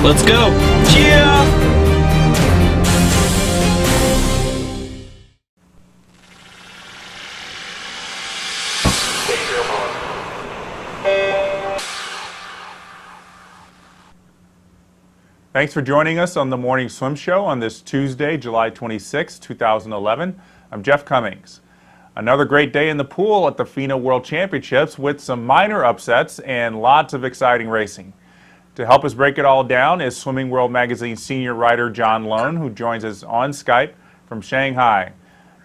Let's go. Yeah! Thanks for joining us on the Morning Swim Show on this Tuesday, July 26, 2011. I'm Jeff Commings. Another great day in the pool at the FINA World Championships with some minor upsets and lots of exciting racing. To help us break it all down is Swimming World Magazine senior writer John Lohn, who joins us on Skype from Shanghai.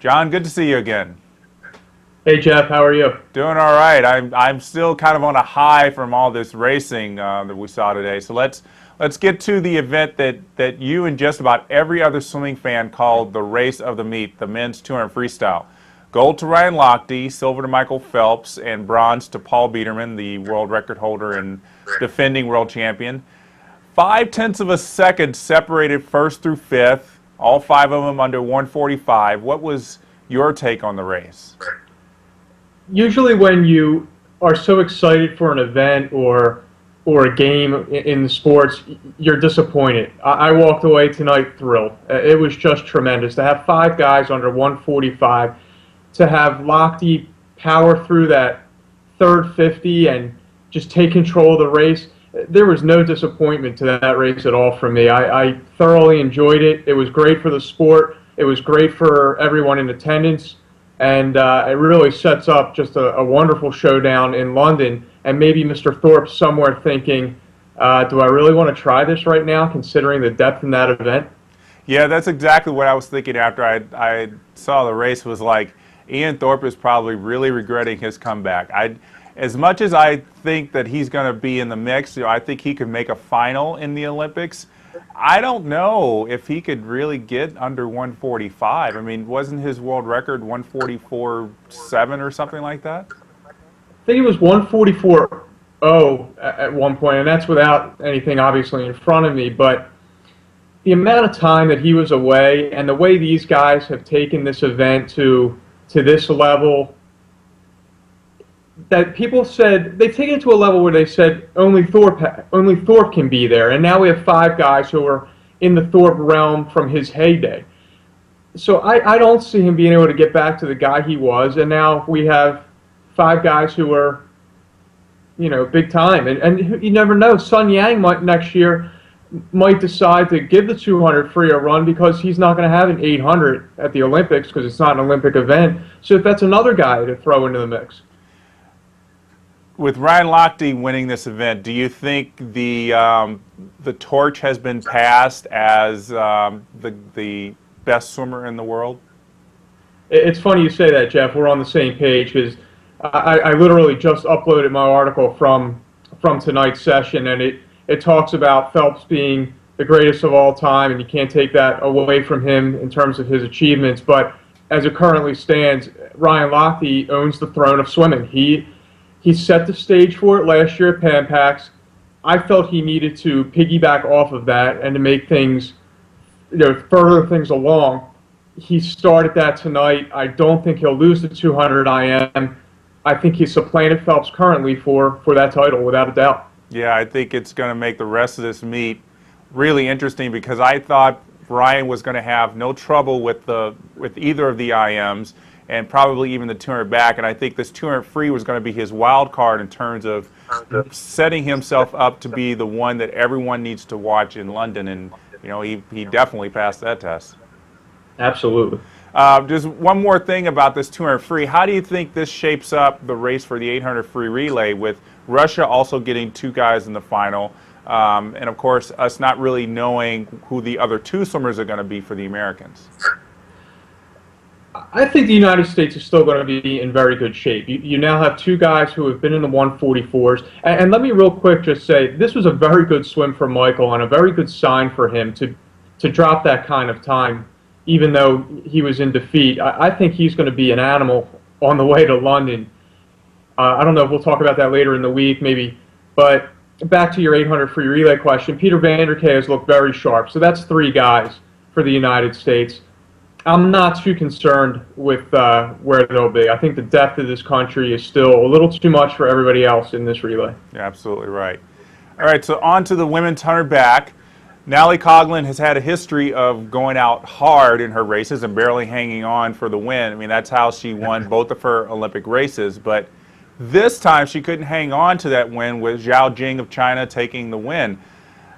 John, good to see you again. Hey Jeff, how are you? Doing all right. I'm still kind of on a high from all this racing that we saw today. So let's get to the event that you and just about every other swimming fan called the race of the meet, the men's 200 freestyle. Gold to Ryan Lochte, silver to Michael Phelps, and bronze to Paul Biederman, the world record holder and defending world champion. 0.5 of a second separated first through fifth, all five of them under 1:45. What was your take on the race? Usually when you are so excited for an event or a game in the sports, you're disappointed. I walked away tonight thrilled. It was just tremendous to have five guys under 145, to have Lochte power through that third 50 and just take control of the race. There was no disappointment to that race at all from me. I thoroughly enjoyed it. It was great for the sport. It was great for everyone in attendance. And it really sets up just a wonderful showdown in London. And maybe Mr. Thorpe's somewhere thinking, do I really want to try this right now, considering the depth in that event? Yeah, that's exactly what I was thinking after I saw the race. Was like, Ian Thorpe is probably really regretting his comeback. As much as I think that he's going to be in the mix, I think he could make a final in the Olympics. I don't know if he could really get under 145. I mean, wasn't his world record 144.7 or something like that? I think it was 144.0 at one point, and that's without anything obviously in front of me. But the amount of time that he was away and the way these guys have taken this event to this level, that people said they've taken it to a level where they said only Thorpe can be there, and now we have five guys who are in the Thorpe realm from his heyday. So I don't see him being able to get back to the guy he was, and now we have five guys who are, big time, and you never know. Sun Yang next year might decide to give the 200 free a run because he's not going to have an 800 at the Olympics because it's not an Olympic event. So that's another guy to throw into the mix. With Ryan Lochte winning this event, do you think the torch has been passed as the best swimmer in the world? It's funny you say that, Jeff. We're on the same page because I literally just uploaded my article from tonight's session, and it talks about Phelps being the greatest of all time, and you can't take that away from him in terms of his achievements. But as it currently stands, Ryan Lochte owns the throne of swimming. He set the stage for it last year at Pan Pacs. I felt he needed to piggyback off of that and to make things, further things along. He started that tonight. I don't think he'll lose the 200 IM. I think he's supplanted Phelps currently for that title, without a doubt. Yeah, I think it's going to make the rest of this meet really interesting because I thought Ryan was going to have no trouble with either of the IMs, and probably even the 200 back, and I think this 200 free was going to be his wild card in terms of setting himself up to be the one that everyone needs to watch in London, and he definitely passed that test. Absolutely. Just one more thing about this 200 free. How do you think this shapes up the race for the 800 free relay, with Russia also getting two guys in the final, and of course us not really knowing who the other two swimmers are going to be for the Americans? I think the United States is still going to be in very good shape. You now have two guys who have been in the 144s. And let me real quick just say, this was a very good swim for Michael and a very good sign for him to drop that kind of time, even though he was in defeat. I think he's going to be an animal on the way to London. I don't know if we'll talk about that later in the week, maybe. But back to your 800 free relay question, Peter Vanderkay has looked very sharp. So that's three guys for the United States. I'm not too concerned with where they'll be. I think the depth of this country is still a little too much for everybody else in this relay. You're absolutely right. All right, so on to the women's 100 back. Natalie Coughlin has had a history of going out hard in her races and barely hanging on for the win. I mean, that's how she won both of her Olympic races. But this time she couldn't hang on to that win with Zhao Jing of China taking the win.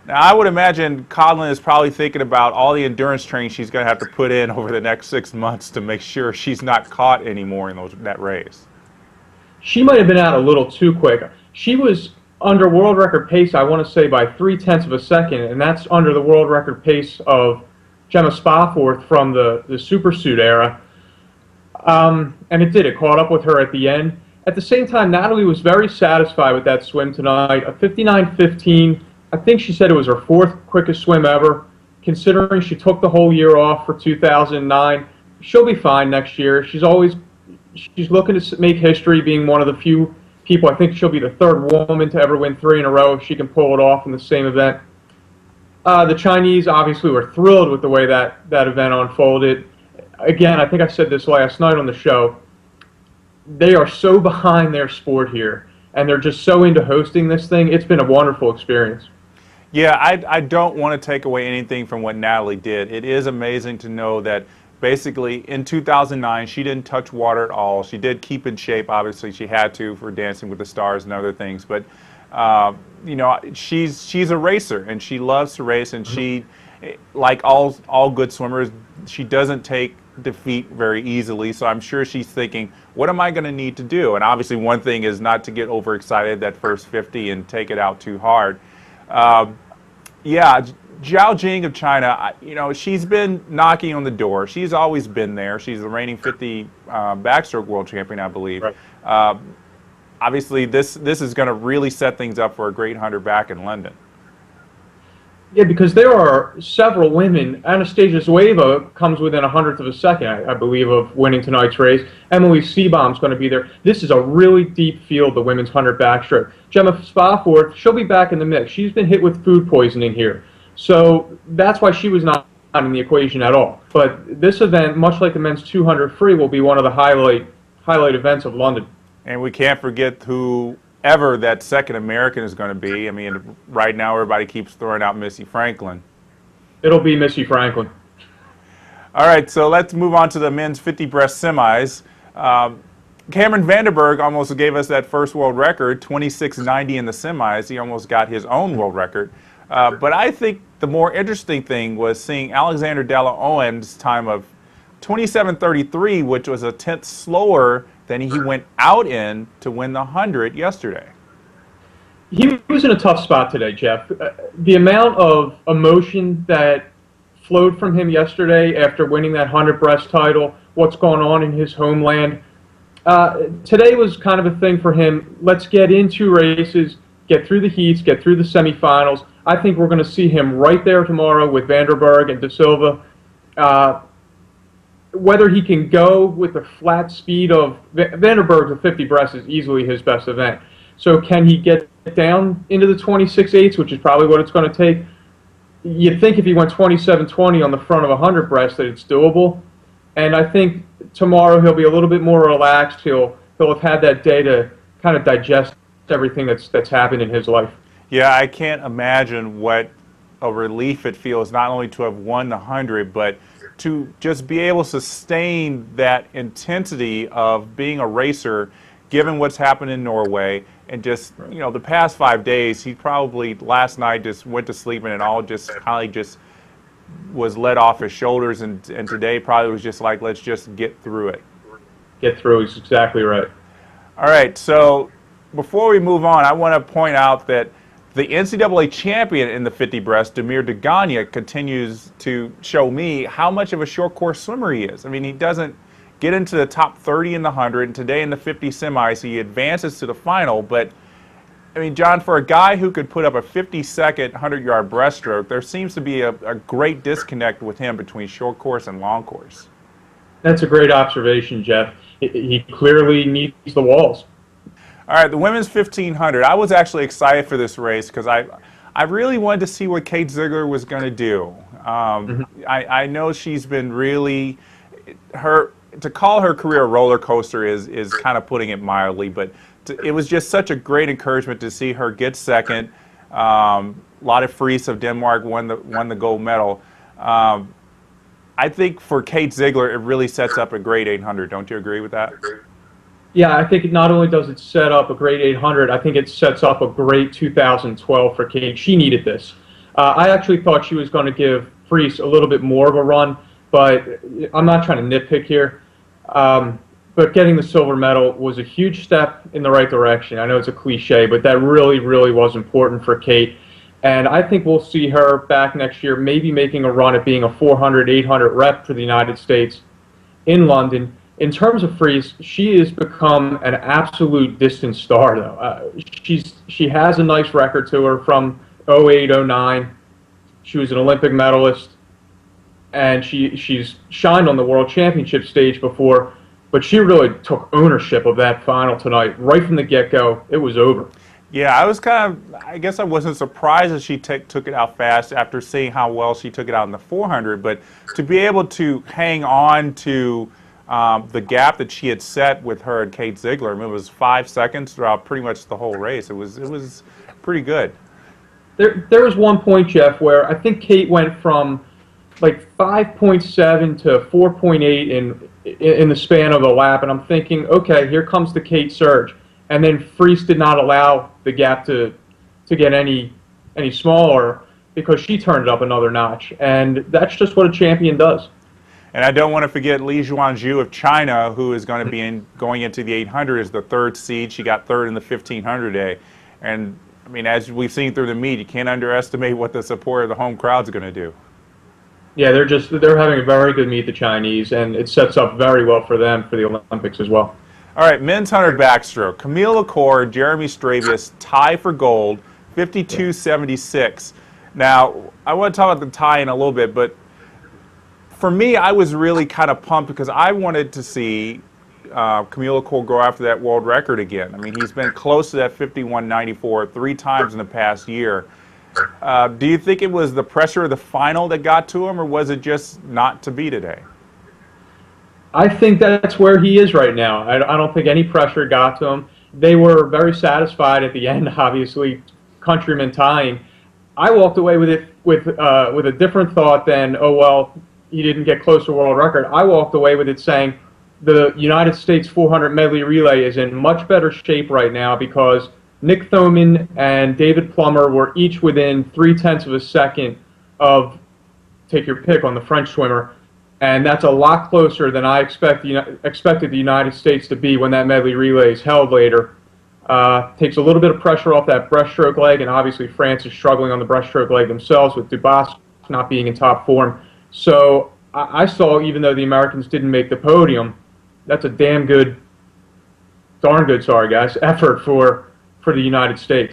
Now, I would imagine Coughlin is probably thinking about all the endurance training she's going to have to put in over the next 6 months to make sure she's not caught anymore in that race. She might have been out a little too quick. She was under world record pace, I want to say, by 0.3 of a second, and that's under the world record pace of Gemma Spofford from the supersuit era. And it caught up with her at the end. At the same time, Natalie was very satisfied with that swim tonight. A 59.15. I think she said it was her 4th quickest swim ever. Considering she took the whole year off for 2009, she'll be fine next year. She's looking to make history, being one of the few people. I think she'll be the 3rd woman to ever win 3 in a row if she can pull it off in the same event. The Chinese obviously were thrilled with the way that event unfolded. Again, I think I said this last night on the show. They are so behind their sport here, and they're just so into hosting this thing. It's been a wonderful experience. Yeah, I don't want to take away anything from what Natalie did. It is amazing to know that basically in 2009 she didn't touch water at all. She did keep in shape. Obviously she had to for Dancing with the Stars and other things. But you know, she's a racer and she loves to race, and she, like all good swimmers, she doesn't take defeat very easily. So I'm sure she's thinking, what am I going to need to do? And obviously one thing is not to get overexcited that first 50 and take it out too hard. Yeah, Zhao Jing of China, you know, she's been knocking on the door. She's always been there. She's the reigning 50 backstroke world champion, I believe. Right. Obviously, this is going to really set things up for a great hunter back in London. Yeah, because there are several women. Anastasia Zueva comes within 1/100 of a second, I believe, of winning tonight's race. Emily Seebohm's going to be there. This is a really deep field, the women's 100 backstroke. Gemma Spofford, she'll be back in the mix. She's been hit with food poisoning here. So that's why she was not in the equation at all. But this event, much like the men's 200 free, will be one of the highlight events of London. And we can't forget whoever that second American is going to be. I mean, right now everybody keeps throwing out Missy Franklin. It'll be Missy Franklin. All right, so let's move on to the men's 50 breast semis. Cameron Vanderberg almost gave us that first world record, 26.90 in the semis. He almost got his own world record. But I think the more interesting thing was seeing Alexander Dalla Owen's time of 27.33, which was a tenth slower than he went out in to win the 100 yesterday. He was in a tough spot today, Jeff. The amount of emotion that flowed from him yesterday after winning that 100 breast title, what's going on in his homeland. Today was kind of a thing for him. Let's get into races, get through the heats, get through the semifinals. I think we're going to see him right there tomorrow with Vanderberg and De Silva. Whether he can go with the flat speed of Vanderberg's a 50 breast is easily his best event. So can he get down into the 26.8s, which is probably what it's going to take? You'd think if he went 27.20 on the front of a 100 breast that it's doable. And I think tomorrow he'll be a little bit more relaxed. He'll have had that day to kind of digest everything that's happened in his life. Yeah, I can't imagine what a relief it feels not only to have won the 100, but to just be able to sustain that intensity of being a racer, given what's happened in Norway, and just, you know, the past 5 days, he probably last night just went to sleep and it all just kind of just was let off his shoulders, and today probably was just like, let's just get through it. Get through is exactly right. All right, so before we move on, I want to point out that the NCAA champion in the 50 breast, Demir Degania, continues to show me how much of a short course swimmer he is. I mean, he doesn't get into the top 30 in the 100, and today in the 50 semis, he advances to the final. But, I mean, John, for a guy who could put up a 50-second 100-yard breaststroke, there seems to be a great disconnect with him between short course and long course. That's a great observation, Jeff. He clearly needs the walls. All right, the women's 1500. I was actually excited for this race because I really wanted to see what Kate Ziegler was going to do. I know she's been really, to call her career a roller coaster is kind of putting it mildly, but it was just such a great encouragement to see her get second. lot of Friis of Denmark won the gold medal. I think for Kate Ziegler, it really sets up a great 800. Don't you agree with that? Yeah, I think not only does it set up a great 800, I think it sets up a great 2012 for Kate. She needed this. I actually thought she was going to give Friis a little bit more of a run, but I'm not trying to nitpick here. But getting the silver medal was a huge step in the right direction. I know it's a cliche, but that really, really was important for Kate. And I think we'll see her back next year, maybe making a run at being a 400, 800 rep for the United States in London. In terms of Friis, she has become an absolute distant star, though. She has a nice record to her from 08, 09. She was an Olympic medalist, and she's shined on the World Championship stage before, but she really took ownership of that final tonight. Right from the get-go, it was over. Yeah, I guess I wasn't surprised that she took it out fast after seeing how well she took it out in the 400, but to be able to hang on to the gap that she had set with her and Kate Ziegler, I mean, it was 5 seconds throughout pretty much the whole race. It was pretty good. There was one point, Jeff, where I think Kate went from like 5.7 to 4.8 in the span of a lap, and I'm thinking, okay, here comes the Kate surge. And then Friis did not allow the gap to get any smaller because she turned it up another notch. And that's just what a champion does. And I don't want to forget Li Juanzhu of China, who is going to be going into the 800 as the third seed. She got third in the 1500 day. And, I mean, as we've seen through the meet, you can't underestimate what the support of the home crowd's going to do. Yeah, they're having a very good meet, the Chinese, and it sets up very well for them for the Olympics as well. All right, men's 100 backstroke. Camille Lacour, Jeremy Stravius tie for gold, 52.76. Now, I want to talk about the tie in a little bit, but for me, I was really kind of pumped because I wanted to see Camille Lacour go after that world record again. I mean, he's been close to that 51.94 3 times in the past year. Do you think it was the pressure of the final that got to him, or was it just not to be today? I think that's where he is right now. I don't think any pressure got to him. They were very satisfied at the end, obviously, countrymen tying. I walked away with it with a different thought than, oh, well, he didn't get close to world record. I walked away with it saying the United States 400 medley relay is in much better shape right now because Nick Thoman and David Plummer were each within 0.3 of a second of, take your pick on the French swimmer, and that's a lot closer than I expected the United States to be when that medley relay is held later. Takes a little bit of pressure off that breaststroke leg, and obviously France is struggling on the breaststroke leg themselves with Dubas not being in top form. So I saw, even though the Americans didn't make the podium, that's a darn good, sorry guys, effort for the United States.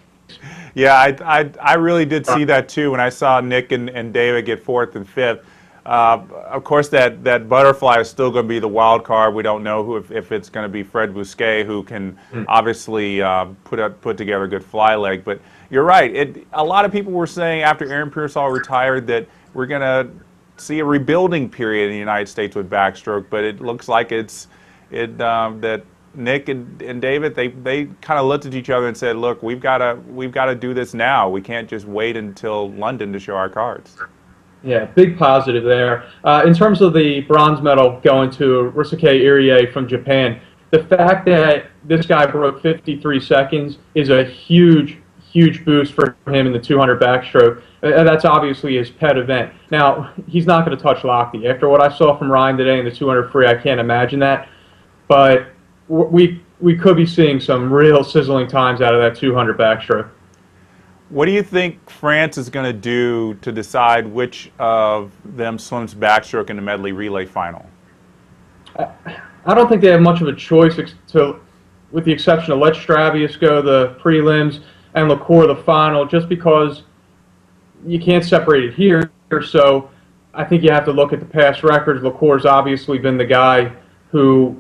Yeah, I really did see that too when I saw Nick and David get 4th and 5th. Of course, that butterfly is still going to be the wild card. We don't know if it's going to be Fred Bousquet, who can obviously put together a good fly leg. But you're right. A lot of people were saying after Aaron Pearsall retired that we're going to see a rebuilding period in the United States with backstroke. But it looks like that Nick and David they kind of looked at each other and said, "Look, we've got to do this now. We can't just wait until London to show our cards." Yeah, big positive there. In terms of the bronze medal going to Ryusuke Irie from Japan, the fact that this guy broke 53 seconds is a huge, huge boost for him in the 200 backstroke. That's obviously his pet event. Now, he's not going to touch Lochte. After what I saw from Ryan today in the 200 free, I can't imagine that. But we could be seeing some real sizzling times out of that 200 backstroke. What do you think France is going to do to decide which of them swims backstroke in the medley relay final? I don't think they have much of a choice, with the exception of let Stravius go the prelims and Lacour the final, just because you can't separate it here. So I think you have to look at the past records. Lacour's obviously been the guy who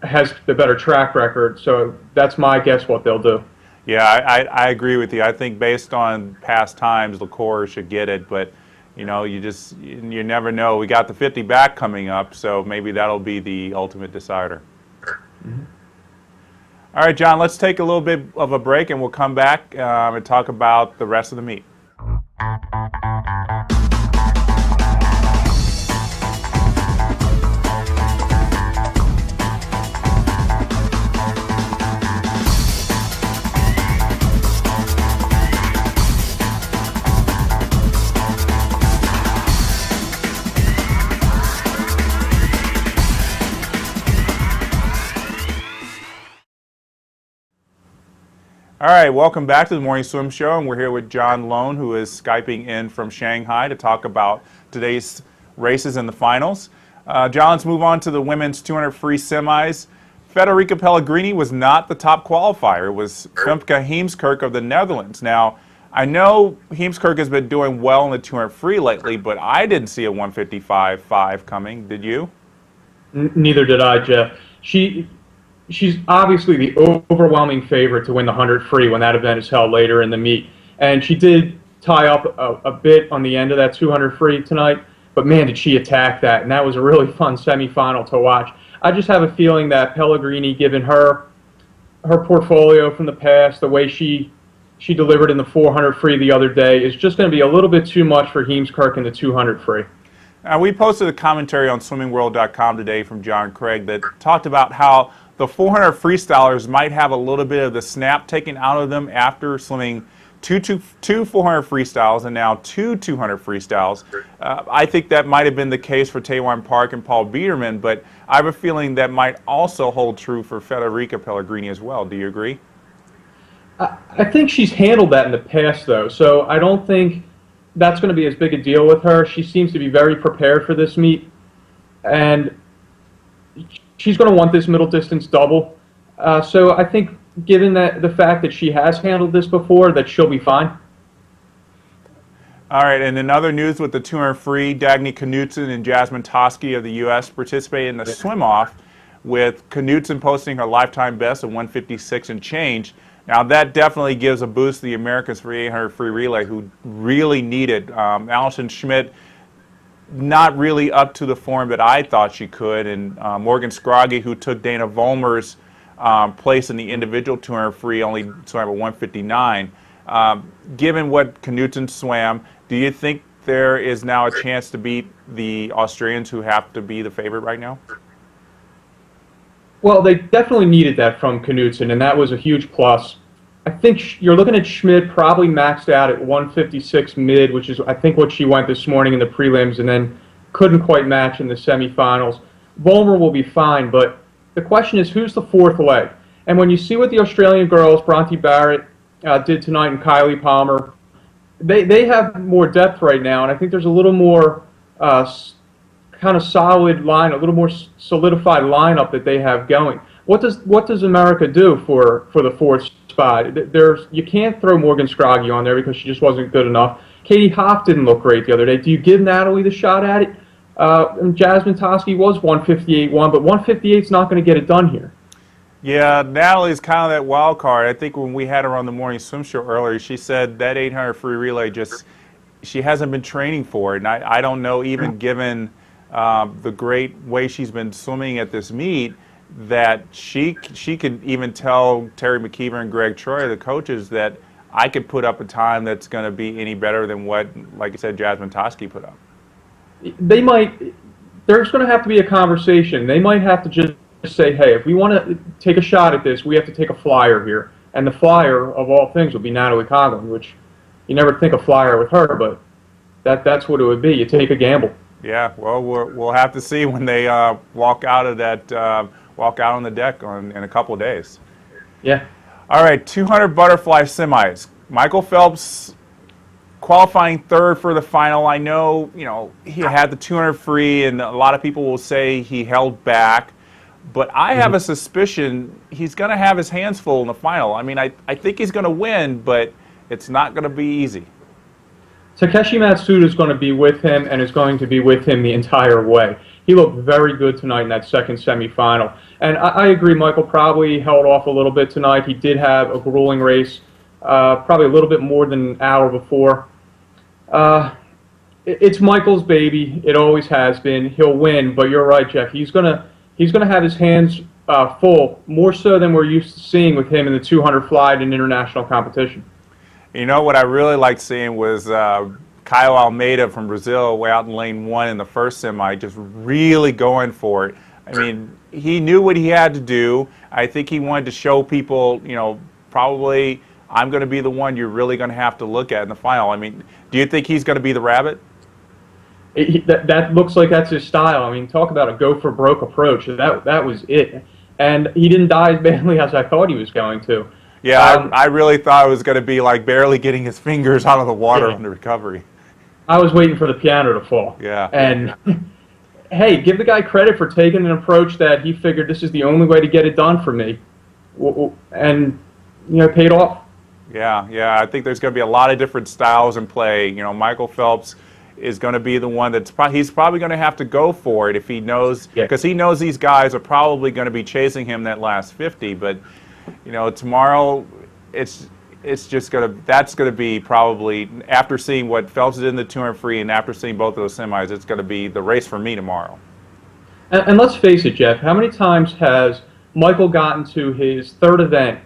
has the better track record, so that's my guess what they'll do. Yeah, I agree with you. I think based on past times, Lacour should get it, but you know, you never know. We got the 50 back coming up, so maybe that'll be the ultimate decider. Mm-hmm. All right, John, let's take a little bit of a break and we'll come back and talk about the rest of the meet. All right, welcome back to the Morning Swim Show, and we're here with John Lohn, who is Skyping in from Shanghai to talk about today's races and the finals. John, let's move on to the women's 200 free semis. Federica Pellegrini was not the top qualifier. It was Femke Heemskerk of the Netherlands. Now, I know Heemskerk has been doing well in the 200 free lately, but I didn't see a 155.5 coming. Did you? Neither did I, Jeff. She's obviously the overwhelming favorite to win the 100 free when that event is held later in the meet. And she did tie up a bit on the end of that 200 free tonight, but man, did she attack that. And that was a really fun semifinal to watch. I just have a feeling that Pellegrini, given her portfolio from the past, the way she delivered in the 400 free the other day, is just going to be a little bit too much for Heemskerk in the 200 free. We posted a commentary on swimmingworld.com today from John Craig that talked about how the 400 freestylers might have a little bit of the snap taken out of them after swimming two 400 freestyles and now two 200 freestyles. I think that might have been the case for Taewon Park and Paul Biederman, but I have a feeling that might also hold true for Federica Pellegrini as well. Do you agree? I think she's handled that in the past, though, so I don't think that's going to be as big a deal with her. She seems to be very prepared for this meet, and she's going to want this middle distance double. So I think, given that the fact that she has handled this before, that she'll be fine. All right, and in other news with the 200 free, Dagny Knudsen and Jasmine Toski of the U.S. participated in the swim-off, with Knudsen posting her lifetime best of 156 and change. Now, that definitely gives a boost to the Americans for 800 free relay, who really need it. Allison Schmidt, not really up to the form that I thought she could, and Morgan Scroggie, who took Dana Vollmer's place in the individual 200 free, only swam at 159. Given what Knudsen swam, do you think there is now a chance to beat the Australians, who have to be the favorite right now? Well, they definitely needed that from Knudsen, and that was a huge plus. I think you're looking at Schmidt probably maxed out at 156 mid, which is I think what she went this morning in the prelims, and then couldn't quite match in the semifinals. Vollmer will be fine, but the question is, who's the fourth leg? And when you see what the Australian girls, Bronte Barrett, did tonight, and Kylie Palmer, they have more depth right now, and I think there's a little more kind of solid line, a little more solidified lineup that they have going. What does America do for the fourth spot? You can't throw Morgan Scroggie on there because she just wasn't good enough. Katie Hoff didn't look great the other day. Do you give Natalie the shot at it? And Jasmine Toski was 158-1, but 158's not going to get it done here. Yeah, Natalie's kind of that wild card. I think when we had her on the Morning Swim Show earlier, she said that 800 free relay she hasn't been training for it. And I don't know, even given the great way she's been swimming at this meet, that she could even tell Terry McKeever and Greg Troy, the coaches, that I could put up a time that's going to be any better than what, like you said, Jasmine Toski put up. There's going to have to be a conversation. They might have to just say, hey, if we want to take a shot at this, we have to take a flyer here. And the flyer, of all things, would be Natalie Coughlin, which you never think a flyer with her, but that's what it would be. You take a gamble. Yeah, well, we'll have to see when they walk out on the deck in a couple of days. Yeah. All right, 200 butterfly semis. Michael Phelps qualifying third for the final. I know, he had the 200 free, and a lot of people will say he held back. But I have a suspicion he's going to have his hands full in the final. I mean, I think he's going to win, but it's not going to be easy. Takeshi Matsuda is going to be with him and is going to be with him the entire way. He looked very good tonight in that second semifinal. And I agree, Michael probably held off a little bit tonight. He did have a grueling race, probably a little bit more than an hour before. It's Michael's baby. It always has been. He'll win, but you're right, Jeff. He's going to have his hands full, more so than we're used to seeing with him in the 200 fly in international competition. You know what I really liked seeing was Caio Almeida from Brazil way out in lane 1 in the first semi, just really going for it. I mean, he knew what he had to do. I think he wanted to show people, you know, probably I'm going to be the one you're really going to have to look at in the final. I mean, do you think he's going to be the rabbit? That looks like that's his style. I mean, talk about a go for broke approach. That was it. And he didn't die as badly as I thought he was going to. Yeah, I really thought it was going to be like barely getting his fingers out of the water on the recovery. I was waiting for the piano to fall. Yeah. And hey, give the guy credit for taking an approach that he figured this is the only way to get it done for me, and you know, paid off. Yeah. I think there's going to be a lot of different styles in play. You know, Michael Phelps is going to be the one he's probably going to have to go for it if he knows, because he knows these guys are probably going to be chasing him that last 50. But you know, tomorrow that's going to be probably, after seeing what Phelps did in the 200 free and after seeing both of those semis, it's going to be the race for me tomorrow. And let's face it, Jeff, how many times has Michael gotten to his third event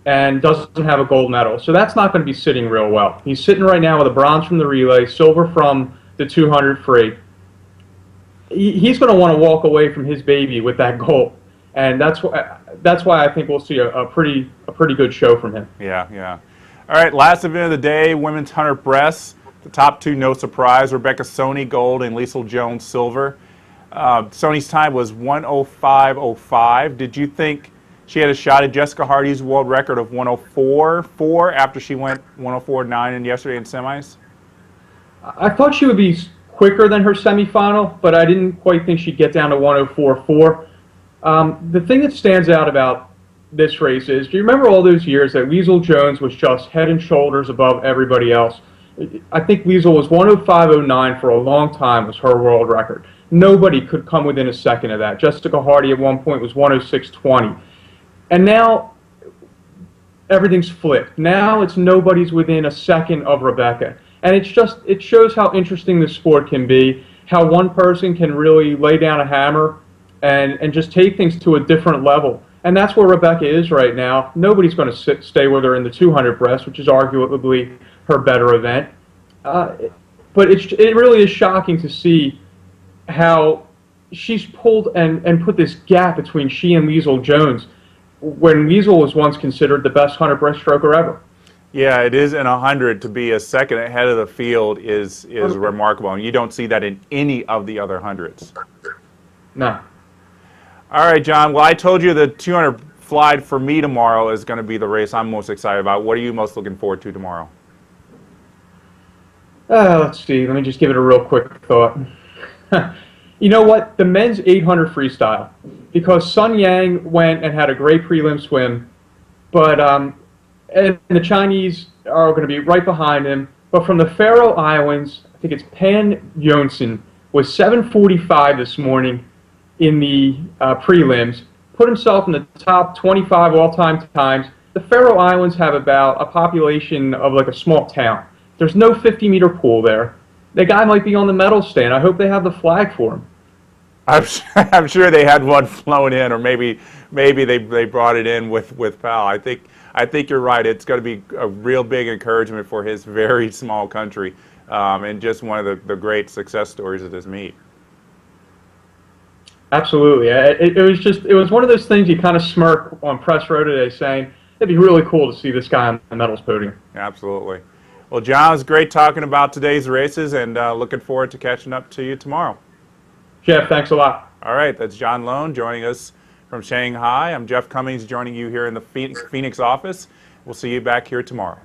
and doesn't have a gold medal? So that's not going to be sitting real well. He's sitting right now with a bronze from the relay, silver from the 200 free. He's going to want to walk away from his baby with that gold. And that's why I think we'll see a pretty good show from him. Yeah. All right, last event of the day, women's 100 breasts. The top two, no surprise. Rebecca Soni, gold, and Liesl Jones, silver. Soni's time was 1:05.05. Did you think she had a shot at Jessica Hardy's world record of 1:04.4 after she went 1:04.9 in yesterday in semis? I thought she would be quicker than her semifinal, but I didn't quite think she'd get down to 1:04.4. The thing that stands out about this race is, do you remember all those years that Liesl Jones was just head and shoulders above everybody else? I think Liesl was 1:05.09 for a long time, was her world record. Nobody could come within a second of that. Jessica Hardy at one point was 1:06.20. And now everything's flipped. Now it's nobody's within a second of Rebecca. And it shows how interesting this sport can be, how one person can really lay down a hammer and just take things to a different level. And that's where Rebecca is right now. Nobody's going to stay with her in the 200 breast, which is arguably her better event. But it really is shocking to see how she's pulled and put this gap between she and Liesl Jones, when Liesl was once considered the best 100 breaststroker ever. Yeah, it is in 100 to be a second ahead of the field is remarkable, and you don't see that in any of the other hundreds. No. All right, John. Well, I told you the 200 fly for me tomorrow is going to be the race I'm most excited about. What are you most looking forward to tomorrow? Let's see. Let me just give it a real quick thought. You know what? The men's 800 freestyle, because Sun Yang went and had a great prelim swim, but and the Chinese are going to be right behind him. But from the Faroe Islands, I think it's Pan Jonsen, was 7:45 this morning in the prelims, put himself in the top 25 all-time times. The Faroe Islands have about a population of like a small town. There's no 50-meter pool there. The guy might be on the medal stand. I hope they have the flag for him. I'm sure they had one flown in, or maybe they brought it in with Pal. I think you're right. It's going to be a real big encouragement for his very small country, and just one of the great success stories of this meet. Absolutely. It was one of those things you kind of smirk on press row today, saying it'd be really cool to see this guy on the medals podium. Absolutely. Well, John, it was great talking about today's races, and looking forward to catching up to you tomorrow. Jeff, thanks a lot. All right, that's John Lohn joining us from Shanghai. I'm Jeff Commings joining you here in the Phoenix office. We'll see you back here tomorrow.